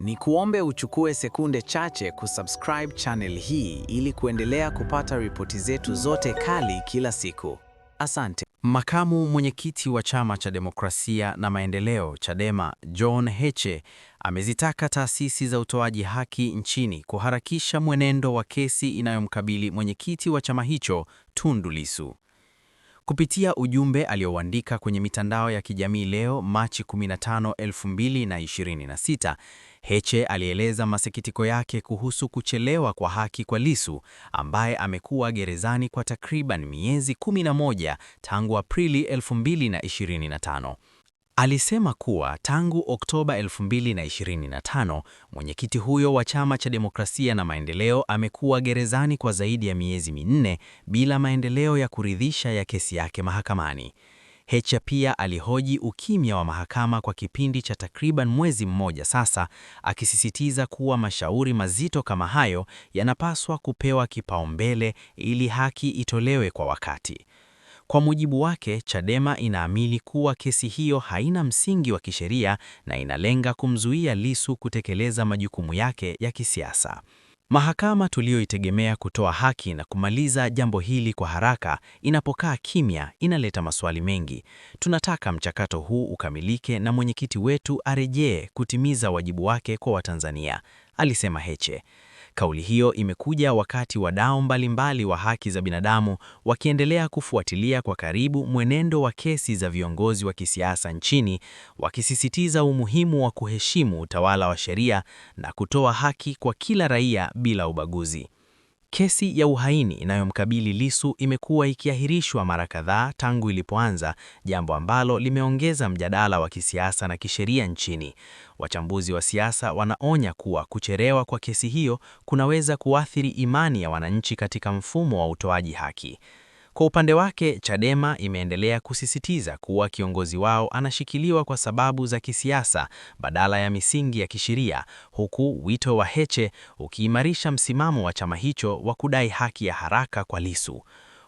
Ni kuombe uchukue sekunde chache kusubscribe channel hii ili kuendelea kupata ripoti zetu zote kali kila siku. Asante. Makamu mwenyekiti wa Chama cha Demokrasia na Maendeleo Chadema, John Heche, amezitaka taasisi za utoaji haki nchini kuharakisha mwenendo wa kesi inayomkabili mwenyekiti wa chama hicho, Tundu Lissu. Kupitia ujumbe alioandika kwenye mitandao ya kijamii leo Machi 15, 2026, Heche alieleza masikitiko yake kuhusu kuchelewa kwa haki kwa Lissu, ambaye amekuwa gerezani kwa takriban miezi 11 tangu Aprili 2025. Alisema kuwa tangu Oktoba 2025, mwenyekiti huyo wa Chama cha Demokrasia na Maendeleo amekuwa gerezani kwa zaidi ya miezi 4 bila maendeleo ya kuridhisha ya kesi yake mahakamani. Heche pia alihoji ukimya wa mahakama kwa kipindi cha takriban mwezi mmoja sasa, akisisitiza kuwa mashauri mazito kama hayo yanapaswa kupewa kipaumbele ili haki itolewe kwa wakati. Kwa mujibu wake, Chadema inaamini kuwa kesi hiyo haina msingi wa kisheria na inalenga kumzuia Lissu kutekeleza majukumu yake ya kisiasa. Mahakama tuliyoitegemea kutoa haki na kumaliza jambo hili kwa haraka inapokaa kimya inaleta maswali mengi. Tunataka mchakato huu ukamilike na mwenyekiti wetu arejee kutimiza wajibu wake kwa Watanzania, alisema Heche. Kauli hiyo imekuja wakati wadau mbalimbali wa haki za binadamu wakiendelea kufuatilia kwa karibu mwenendo wa kesi za viongozi wa kisiasa nchini, wakisisitiza umuhimu wa kuheshimu utawala wa sheria na kutoa haki kwa kila raia bila ubaguzi. Kesi ya uhaini inayomkabili Lissu imekuwa ikiahirishwa mara kadhaa tangu ilipoanza, jambo ambalo limeongeza mjadala wa kisiasa na kisheria nchini. Wachambuzi wa siasa wanaonya kuwa kuchelewa kwa kesi hiyo kunaweza kuathiri imani ya wananchi katika mfumo wa utoaji haki. Kwa upande wake, Chadema imeendelea kusisitiza kuwa kiongozi wao anashikiliwa kwa sababu za kisiasa badala ya misingi ya kisheria, huku wito wa Heche ukiimarisha msimamo wa chama hicho wa kudai haki ya haraka kwa Lissu.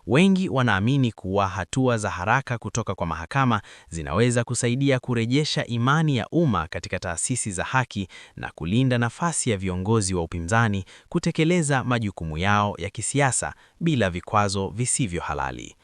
Wengi wanaamini kuwa hatua za haraka kutoka kwa mahakama zinaweza kusaidia kurejesha imani ya umma katika taasisi za haki na kulinda nafasi ya viongozi wa upinzani kutekeleza majukumu yao ya kisiasa bila vikwazo visivyo halali.